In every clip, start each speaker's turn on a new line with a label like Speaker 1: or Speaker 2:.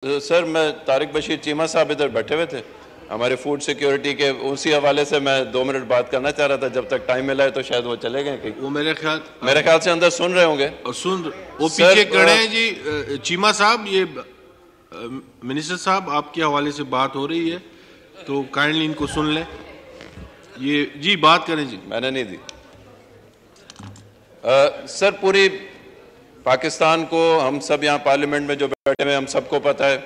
Speaker 1: Sir मैं तारिक बशीर चीमा साहब इधर बैठे हुए थे हमारे फूड सिक्योरिटी के, उसी हवाले से मैं 2 मिनट बात करना चाह रहा था। जब तक टाइम मिला है तो शायद वो चले गए कहीं।
Speaker 2: वो मेरे ख्याल
Speaker 1: से अंदर सुन रहे होंगे
Speaker 2: और वो पीछे खड़े हैं जी। चीमा साहब, ये मिनिस्टर साहब आपके हवाले से बात हो रही है तो काइंडली इनको सुन लें। ये जी बात करें जी।
Speaker 1: मैंने नहीं दी सर। पूरी पाकिस्तान को, हम सब यहाँ पार्लियामेंट में जो बैठे हैं, हम सबको पता है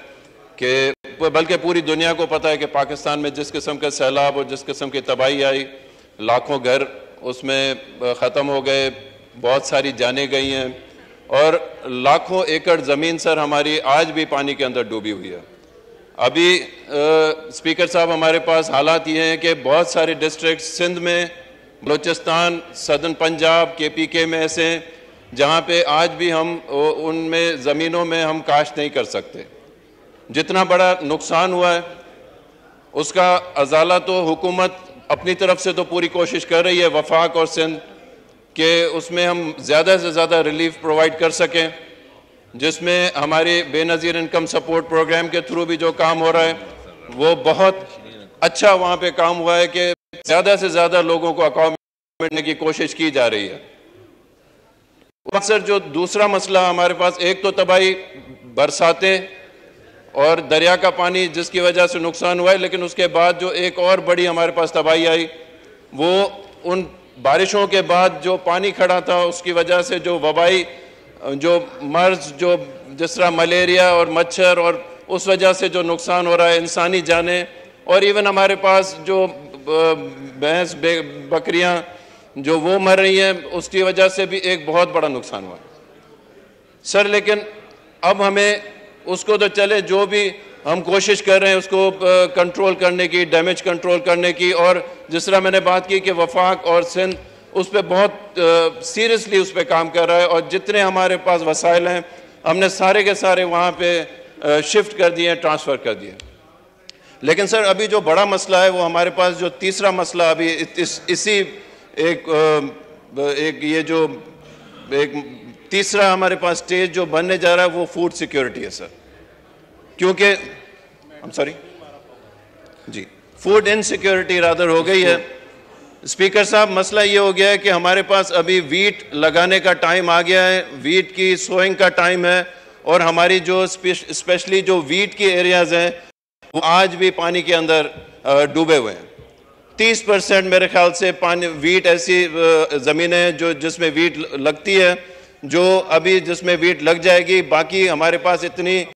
Speaker 1: कि बल्कि पूरी दुनिया को पता है कि पाकिस्तान में जिस किस्म का सैलाब और जिस किस्म की तबाही आई, लाखों घर उसमें ख़त्म हो गए, बहुत सारी जानें गई हैं और लाखों एकड़ ज़मीन सर हमारी आज भी पानी के अंदर डूबी हुई है। अभी स्पीकर साहब हमारे पास हालात ये हैं कि बहुत सारे डिस्ट्रिक्ट सिंध में, बलूचिस्तान, सदर्न पंजाब, KPK में ऐसे हैं जहाँ पे आज भी हम उनमें ज़मीनों में हम काश्त नहीं कर सकते। जितना बड़ा नुकसान हुआ है उसका अजाला तो हुकूमत अपनी तरफ से तो पूरी कोशिश कर रही है, वफाक और सिंध के, उसमें हम ज़्यादा से ज़्यादा रिलीफ प्रोवाइड कर सकें, जिसमें हमारे बेनज़ीर इनकम सपोर्ट प्रोग्राम के थ्रू भी जो काम हो रहा है वो बहुत अच्छा वहाँ पे काम हुआ है कि ज़्यादा से ज़्यादा लोगों को अकोमोडेट करने की कोशिश की जा रही है। सर जो दूसरा मसला हमारे पास, एक तो तबाही बरसातें और दरिया का पानी जिसकी वजह से नुकसान हुआ है, लेकिन उसके बाद जो एक और बड़ी हमारे पास तबाही आई वो उन बारिशों के बाद जो पानी खड़ा था उसकी वजह से जो वबाई जो मर्ज, जो जिस तरह मलेरिया और मच्छर, और उस वजह से जो नुकसान हो रहा है, इंसानी जानें और इवन हमारे पास जो भैंस बकरियां जो वो मर रही हैं, उसकी वजह से भी एक बहुत बड़ा नुकसान हुआ सर। लेकिन अब हमें उसको तो चले, जो भी हम कोशिश कर रहे हैं उसको कंट्रोल करने की, डैमेज कंट्रोल करने की, और जिस तरह मैंने बात की कि वफाक और सिंध उस पर बहुत सीरियसली उस पर काम कर रहा है और जितने हमारे पास वसाइल हैं हमने सारे के सारे वहाँ पे शिफ्ट कर दिए, ट्रांसफ़र कर दिए। लेकिन सर अभी जो बड़ा मसला है वो हमारे पास, जो तीसरा मसला अभी इसी एक ये जो एक तीसरा हमारे पास स्टेज जो बनने जा रहा है वो फूड सिक्योरिटी है सर। क्योंकि फूड इनसिक्योरिटी रादर हो गई है। स्पीकर साहब, मसला ये हो गया है कि हमारे पास अभी वीट लगाने का टाइम आ गया है, वीट की सोइंग का टाइम है और हमारी जो स्पेशली जो वीट की एरियाज हैं वो आज भी पानी के अंदर डूबे हुए हैं। 30% मेरे ख्याल से पानी वीट ऐसी ज़मीनें हैं जो जिसमें वीट लगती है, जो अभी जिसमें वीट लग जाएगी। बाकी हमारे पास इतनी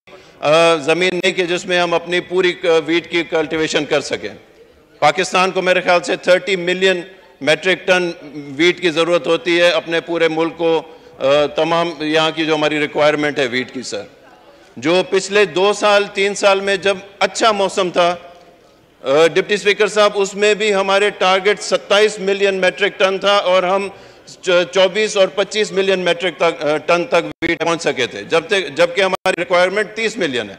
Speaker 1: ज़मीन नहीं कि जिसमें हम अपनी पूरी वीट की कल्टीवेशन कर सकें। पाकिस्तान को मेरे ख्याल से 30 मिलियन मेट्रिक टन वीट की ज़रूरत होती है अपने पूरे मुल्क को, तमाम यहाँ की जो हमारी रिक्वायरमेंट है वीट की सर। जो पिछले 2 साल 3 साल में जब अच्छा मौसम था डिप्टी स्पीकर साहब, उसमें भी हमारे टारगेट 27 मिलियन मेट्रिक टन था और हम 24 और 25 मिलियन मेट्रिक टन तक वीट पहुंच सके थे, जबकि हमारी रिक्वायरमेंट 30 मिलियन है।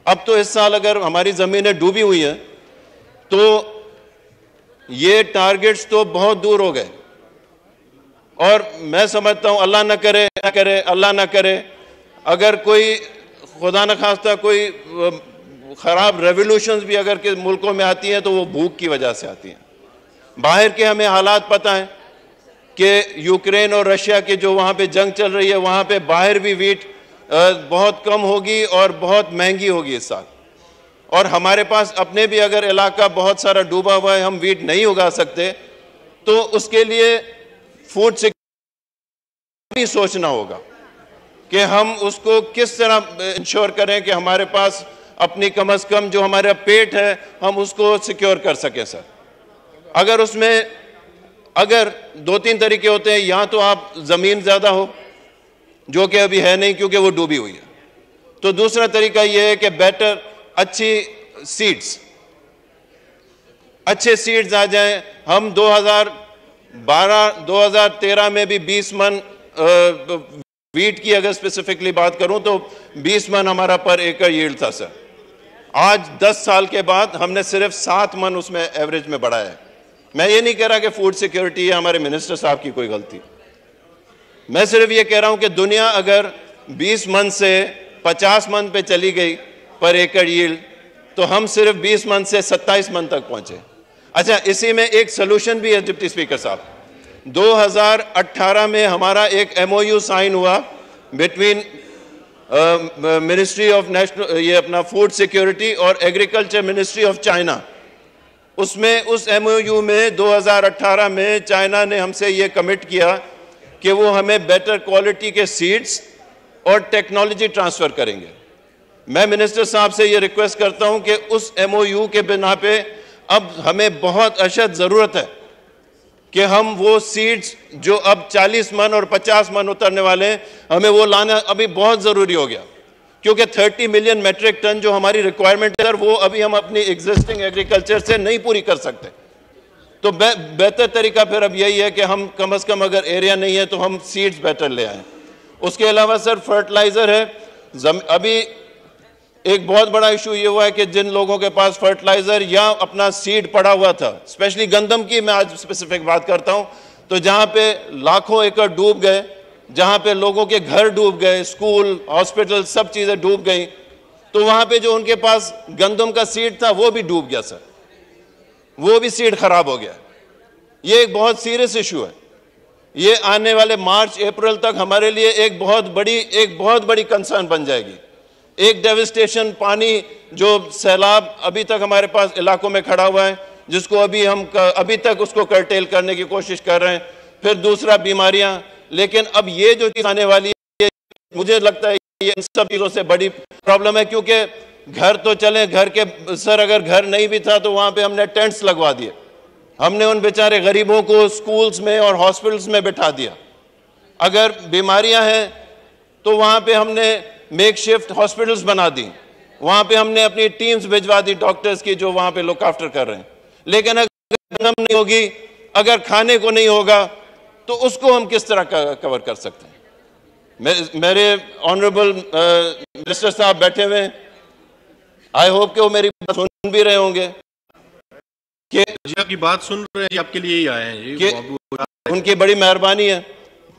Speaker 1: अब तो इस साल अगर हमारी ज़मीनें डूबी हुई हैं तो ये टारगेट्स तो बहुत दूर हो गए और मैं समझता हूँ अल्लाह ना करे अगर कोई खुदा न खास्ता कोई ख़राब रेवोल्यूशंस भी अगर के मुल्कों में आती हैं तो वो भूख की वजह से आती हैं। बाहर के हमें हालात पता है कि यूक्रेन और रशिया की जो वहाँ पे जंग चल रही है, वहाँ पे बाहर भी वीट बहुत कम होगी और बहुत महंगी होगी इस साल। और हमारे पास अपने भी अगर इलाका बहुत सारा डूबा हुआ है, हम वीट नहीं उगा सकते, तो उसके लिए फूड सिक्योरिटी भी सोचना होगा कि हम उसको किस तरह इंश्योर करें कि हमारे पास अपनी कम अज़ कम जो हमारा पेट है हम उसको सिक्योर कर सकें सर। अगर उसमें अगर 2-3 तरीके होते हैं, या तो आप ज़मीन ज़्यादा हो जो कि अभी है नहीं क्योंकि वो डूबी हुई है, तो दूसरा तरीका ये है कि बेटर अच्छे सीड्स आ जाएं। हम 2012-2013 में भी 20 मन वीट की अगर स्पेसिफिकली बात करूं तो 20 मन हमारा पर एकड़ यील्ड था सर। आज 10 साल के बाद हमने सिर्फ 7 मन उसमें एवरेज में बढ़ाया है। मैं ये नहीं कह रहा कि फूड सिक्योरिटी है हमारे मिनिस्टर साहब की कोई गलती, मैं सिर्फ ये कह रहा हूं कि दुनिया अगर 20 मन से 50 मन पे चली गई पर एकड़ यील्ड, तो हम सिर्फ 20 मन से 27 मन तक पहुंचे। अच्छा, इसी में एक सोल्यूशन भी है डिप्टी स्पीकर साहब। 2018 में हमारा एक MOU साइन हुआ बिटवीन मिनिस्ट्री ऑफ नेशनल, ये अपना फूड सिक्योरिटी और एग्रीकल्चर मिनिस्ट्री ऑफ चाइना। उसमें उस MOU में 2018 में चाइना ने हमसे ये कमिट किया कि वो हमें बेटर क्वालिटी के सीड्स और टेक्नोलॉजी ट्रांसफ़र करेंगे। मैं मिनिस्टर साहब से ये रिक्वेस्ट करता हूं कि उस MOU के बिना पे अब हमें बहुत अशद ज़रूरत है कि हम वो सीड्स जो अब 40 मन और 50 मन उतरने वाले हैं, हमें वो लाना अभी बहुत ज़रूरी हो गया, क्योंकि 30 मिलियन मेट्रिक टन जो हमारी रिक्वायरमेंट है वो अभी हम अपनी एग्जिस्टिंग एग्रीकल्चर से नहीं पूरी कर सकते। तो बेहतर तरीका फिर अब यही है कि हम कम से कम, अगर एरिया नहीं है तो हम सीड्स बेटर ले आएँ। उसके अलावा सर फर्टिलाइज़र है। अभी एक बहुत बड़ा इशू ये हुआ है कि जिन लोगों के पास फर्टिलाइज़र या अपना सीड पड़ा हुआ था, स्पेशली गंदम की मैं आज स्पेसिफिक बात करता हूँ, तो जहाँ पे लाखों एकड़ डूब गए, जहाँ पे लोगों के घर डूब गए, स्कूल, हॉस्पिटल, सब चीज़ें डूब गई, तो वहाँ पे जो उनके पास गंदम का सीड था वो भी डूब गया सर, वो भी सीड खराब हो गया। ये एक बहुत सीरियस इशू है। ये आने वाले मार्च अप्रैल तक हमारे लिए एक बहुत बड़ी कंसर्न बन जाएगी। एक डेविस्टेशन, पानी जो सैलाब अभी तक हमारे पास इलाकों में खड़ा हुआ है, जिसको अभी तक उसको कर्टेल करने की कोशिश कर रहे हैं। फिर दूसरा बीमारियां, लेकिन अब ये जो चीज़ आने वाली है, मुझे लगता है ये इन सब चीज़ों से बड़ी प्रॉब्लम है, क्योंकि घर तो चले, घर के सर अगर घर नहीं भी था तो वहाँ पे हमने टेंट्स लगवा दिए, हमने उन बेचारे गरीबों को स्कूल्स में और हॉस्पिटल्स में बिठा दिया। अगर बीमारियां हैं तो वहाँ पे हमने मेकशिफ्ट हॉस्पिटल्स बना दी, वहाँ पे हमने अपनी टीम्स भिजवा दी डॉक्टर्स की जो वहाँ पे लुक आफ्टर कर रहे हैं। लेकिन अगर हम नहीं होगी, अगर खाने को नहीं होगा, तो उसको हम किस तरह कवर कर सकते हैं। मेरे ऑनरेबल मिनिस्टर साहब बैठे हुए, आई होप कि वो मेरी बात सुन भी रहे होंगे कि
Speaker 2: जी आपकी बात सुन रहे हैं, आपके लिए ही आए हैं।
Speaker 1: उनकी बड़ी मेहरबानी है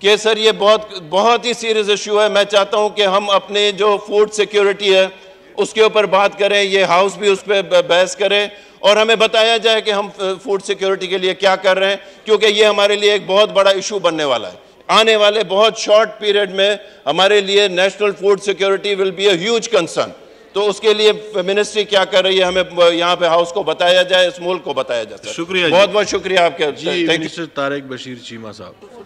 Speaker 1: कि सर ये बहुत ही सीरियस इशू है। मैं चाहता हूं कि हम अपने जो फूड सिक्योरिटी है उसके ऊपर बात करें, ये हाउस भी उस पर बहस करे और हमें बताया जाए कि हम फूड सिक्योरिटी के लिए क्या कर रहे हैं, क्योंकि ये हमारे लिए एक बहुत बड़ा इशू बनने वाला है। आने वाले बहुत शॉर्ट पीरियड में हमारे लिए national food security will be a huge concern. तो उसके लिए मिनिस्ट्री क्या कर रही है, हमें यहाँ पे हाउस को बताया जाए, इस मुल्क को बताया जाए।
Speaker 2: शुक्रिया,
Speaker 1: बहुत बहुत शुक्रिया आपके।
Speaker 2: जी मिनिस्टर तारिक बशीर चीमा साहब।